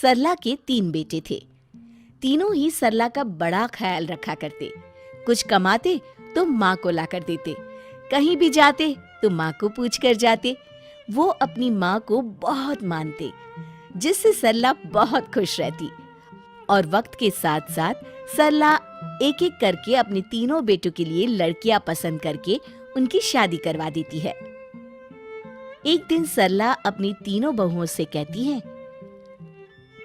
सरला के 3 बेटे थे। तीनों ही सरला का बड़ा ख्याल रखा करते। कुछ कमाते तो माँ को ला कर देते, कहीं भी जाते तो माँ को पूछ कर जाते। वो अपनी माँ को बहुत मानते, जिससे सरला बहुत खुश रहती। और वक्त के साथ साथ सरला एक एक करके अपने तीनों बेटों के लिए लड़कियां पसंद करके उनकी शादी करवा देती है। एक दिन सरला अपनी तीनों बहुओं से कहती है,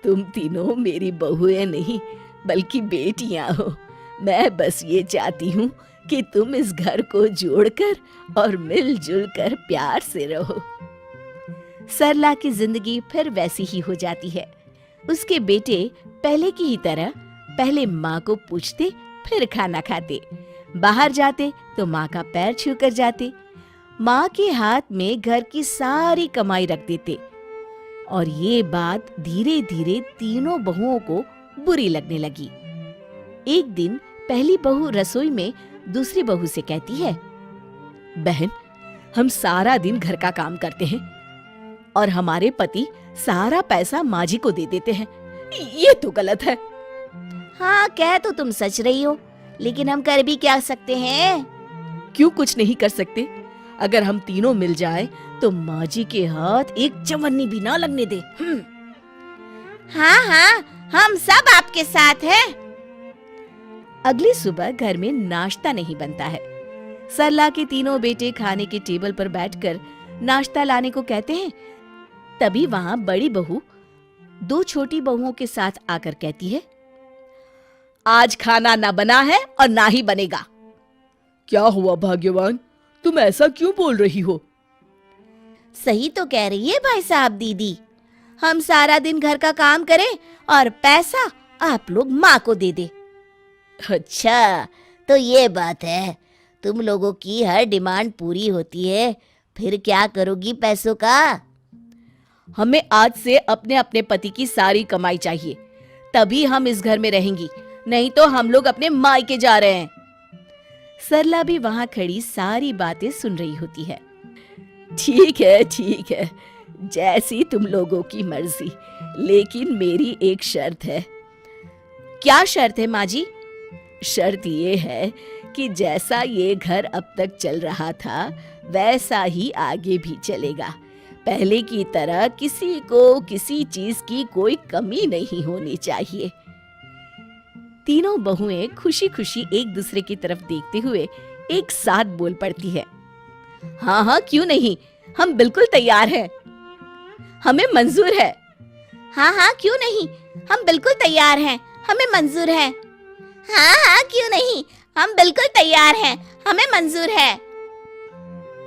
तुम तीनों मेरी बहुएं नहीं बल्कि बेटियां हो। मैं बस ये चाहती हूँ कि तुम इस घर को जोड़कर और मिलजुल कर प्यार से रहो। सरला की जिंदगी फिर वैसी ही हो जाती है। उसके बेटे पहले की ही तरह पहले माँ को पूछते, फिर खाना खाते। बाहर जाते तो माँ का पैर छू कर जाते। माँ के हाथ में घर की सारी कमाई रख देते। और ये बात धीरे धीरे तीनों बहुओं को बुरी लगने लगी। एक दिन पहली बहू रसोई में दूसरी बहू से कहती है, बहन, हम सारा दिन घर का काम करते हैं और हमारे पति सारा पैसा माँ जी को दे देते हैं। ये तो गलत है। हाँ, कह तो तुम सच रही हो, लेकिन हम कर भी क्या सकते हैं? क्यों कुछ नहीं कर सकते? अगर हम तीनों मिल जाए तो माँ जी के हाथ एक चवन्नी भी ना लगने दे। हाँ हाँ, हम सब आपके साथ हैं। अगली सुबह घर में नाश्ता नहीं बनता है। सरला के तीनों बेटे खाने के टेबल पर बैठकर नाश्ता लाने को कहते हैं। तभी वहां बड़ी बहू 2 छोटी बहुओं के साथ आकर कहती है, आज खाना ना बना है और ना ही बनेगा। क्या हुआ भाग्यवान, तुम ऐसा क्यों बोल रही हो? सही तो कह रही है भाई साहब दीदी, हम सारा दिन घर का काम करें और पैसा आप लोग माँ को दे दे। अच्छा, तो ये बात है, तुम लोगों की हर डिमांड पूरी होती है, फिर क्या करोगी पैसों का? हमें आज से अपने अपने पति की सारी कमाई चाहिए, तभी हम इस घर में रहेंगी, नहीं तो हम लोग अपने मायके जा रहे हैं। सरला भी वहां खड़ी सारी बातें सुन रही होती है। ठीक है, जैसी तुम लोगों की मर्जी, लेकिन मेरी एक शर्त है। क्या शर्त है माँ जी? शर्त ये है कि जैसा ये घर अब तक चल रहा था वैसा ही आगे भी चलेगा। पहले की तरह किसी को किसी चीज की कोई कमी नहीं होनी चाहिए। तीनों बहुएं खुशी खुशी एक दूसरे की तरफ देखते हुए एक साथ बोल पड़ती है, हाँ हाँ, क्यों नहीं, हम बिल्कुल तैयार हैं। हमें मंजूर है। हाँ हाँ, क्यों नहीं, हम बिल्कुल तैयार हैं, हमें मंजूर है। हाँ हाँ, क्यों नहीं, हम बिल्कुल तैयार हैं, हमें मंजूर है।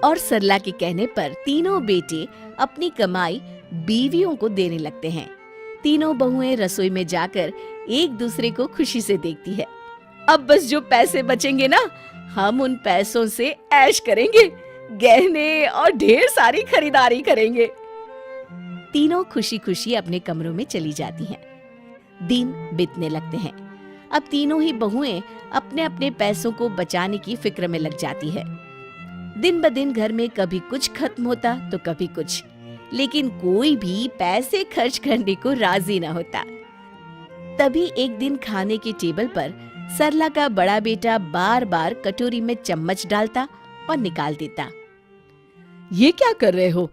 और सरला के कहने पर तीनों बेटे अपनी कमाई बीवियों को देने लगते हैं। तीनों बहुएं रसोई में जाकर एक दूसरे को खुशी से देखती है। अब बस जो पैसे बचेंगे ना, हम उन पैसों से ऐश करेंगे, गहने और ढेर सारी खरीदारी करेंगे। तीनों खुशी खुशी अपने कमरों में चली जाती हैं। दिन बीतने लगते हैं। अब तीनों ही बहुएं अपने अपने पैसों को बचाने की फिक्र में लग जाती है। दिन ब दिन घर में कभी कुछ खत्म होता तो कभी कुछ, लेकिन कोई भी पैसे खर्च करने को राजी न होता। तभी एक दिन खाने के टेबल पर सरला का बड़ा बेटा बार बार कटोरी में चम्मच डालता और निकाल देता। ये क्या कर रहे हो?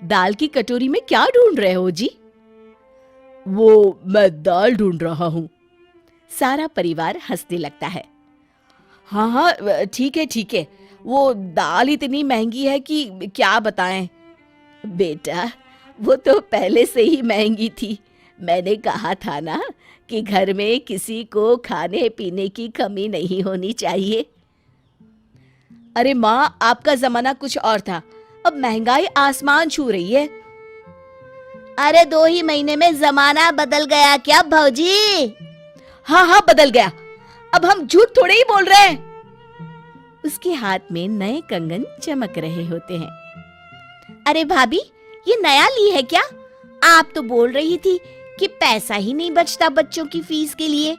दाल की कटोरी में क्या ढूंढ रहे हो जी? वो मैं दाल ढूंढ रहा हूँ। सारा परिवार हंसने लगता है। हाँ हाँ, ठीक है, वो दाल इतनी महंगी है कि क्या बताएं। बेटा, वो तो पहले से ही महंगी थी। मैंने कहा था ना कि घर में किसी को खाने पीने की कमी नहीं होनी चाहिए। अरे माँ, आपका जमाना कुछ और था, अब महंगाई आसमान छू रही है। अरे 2 ही महीने में जमाना बदल गया क्या भौजी? हाँ हाँ, बदल गया। अब हम झूठ थोड़े ही बोल रहे हैं। उसके हाथ में नए कंगन चमक रहे होते हैं। अरे भाभी, ये नया ली है क्या? आप तो बोल रही थी कि पैसा ही नहीं बचता बच्चों की फीस के लिए।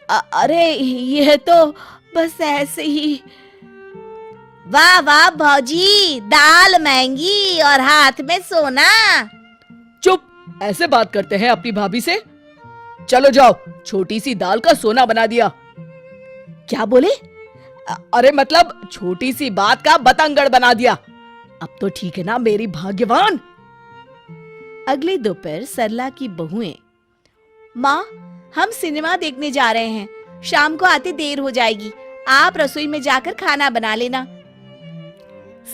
अरे ये तो बस ऐसे ही। वाह वाह भौजी, दाल महंगी और हाथ में सोना। चुप, ऐसे बात करते हैं अपनी भाभी से? चलो जाओ, छोटी सी दाल का सोना बना दिया। क्या बोले? अरे मतलब छोटी सी बात का बतंगड़ बना दिया। अब तो ठीक है ना मेरी भाग्यवान। अगले दोपहर सरला की बहुएं, माँ हम सिनेमा देखने जा रहे हैं, शाम को आते देर हो जाएगी, आप रसोई में जाकर खाना बना लेना।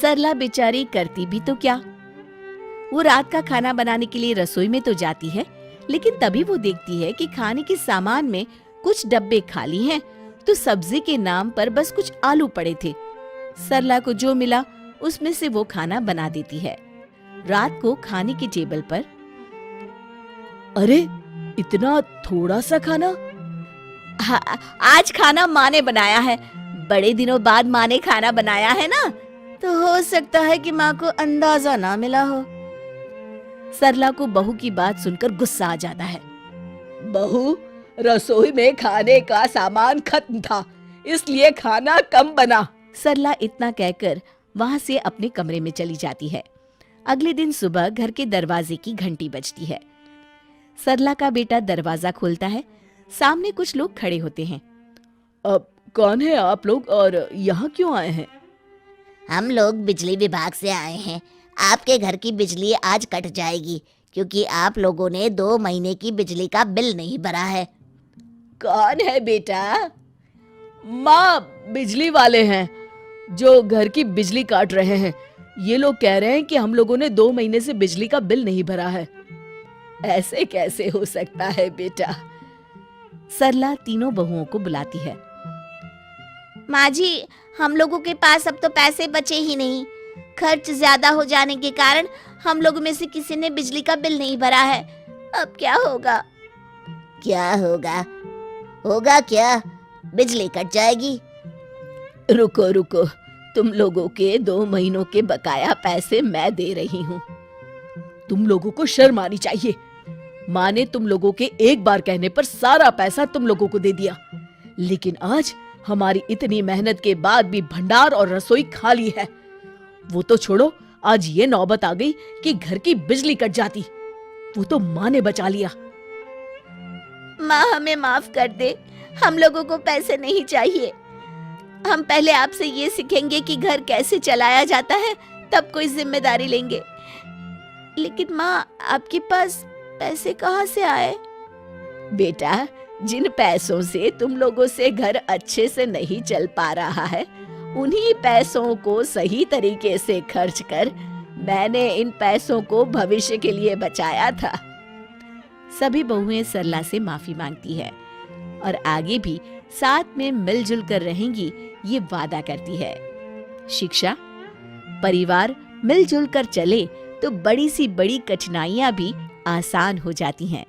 सरला बेचारी करती भी तो क्या, वो रात का खाना बनाने के लिए रसोई में तो जाती है, लेकिन तभी वो देखती है कि खाने के सामान में कुछ डब्बे खाली हैं, तो सब्जी के नाम पर बस कुछ आलू पड़े थे। सरला को जो मिला उसमें से वो खाना बना देती है। रात को खाने के टेबल पर, अरे इतना थोड़ा सा खाना? आज खाना माँ ने बनाया है, बड़े दिनों बाद माँ ने खाना बनाया है ना, तो हो सकता है कि माँ को अंदाजा ना मिला हो। सरला को बहू की बात सुनकर गुस्सा आ जाता है। बहू, रसोई में खाने का सामान खत्म था, इसलिए खाना कम बना। सरला इतना कहकर वहां से अपने कमरे में चली जाती है। अगले दिन सुबह घर के दरवाजे की घंटी बजती है। सरला का बेटा दरवाजा खोलता है। सामने कुछ लोग खड़े होते हैं। अब कौन है आप लोग और यहाँ क्यों आए हैं? हम लोग बिजली विभाग से आए हैं। आपके घर की बिजली आज कट जाएगी क्योंकि आप लोगों ने 2 महीने की बिजली का बिल नहीं भरा है। कौन है बेटा? माँ, बिजली वाले हैं जो घर की बिजली काट रहे हैं। ये लोग कह रहे हैं कि हम लोगों ने 2 महीने से बिजली का बिल नहीं भरा है। ऐसे कैसे हो सकता है बेटा? सरला तीनों बहुओं को बुलाती है। माँ जी, हम लोगों के पास अब तो पैसे बचे ही नहीं। खर्च ज्यादा हो जाने के कारण हम लोगों में से किसी ने बिजली का बिल नहीं भरा है। अब क्या होगा? क्या होगा? होगा क्या? बिजली कट जाएगी। रुको रुको, तुम लोगों के 2 महीनों के बकाया पैसे मैं दे रही हूँ। तुम लोगों को शर्म आनी चाहिए। माँ ने तुम लोगों के एक बार कहने पर सारा पैसा तुम लोगों को दे दिया, लेकिन आज हमारी इतनी मेहनत के बाद भी भंडार और रसोई खाली है। वो तो छोड़ो, आज ये नौबत आ गई कि घर की बिजली कट जाती। वो तो माँ ने बचा लिया। माँ हमें माफ कर दे, हम लोगों को पैसे नहीं चाहिए। हम पहले आपसे ये सीखेंगे कि घर कैसे चलाया जाता है, तब कोई जिम्मेदारी लेंगे। लेकिन माँ, आपके पास पैसे कहाँ से आए? बेटा, जिन पैसों से तुम लोगों से घर अच्छे से नहीं चल पा रहा है, उन्हीं पैसों को सही तरीके से खर्च कर मैंने इन पैसों को भविष्य के लिए बचाया था। सभी बहुएं सरला से माफी मांगती है और आगे भी साथ में मिलजुल कर रहेंगी, ये वादा करती है। शिक्षा, परिवार मिलजुल कर चले तो बड़ी सी बड़ी कठिनाइयां भी आसान हो जाती हैं।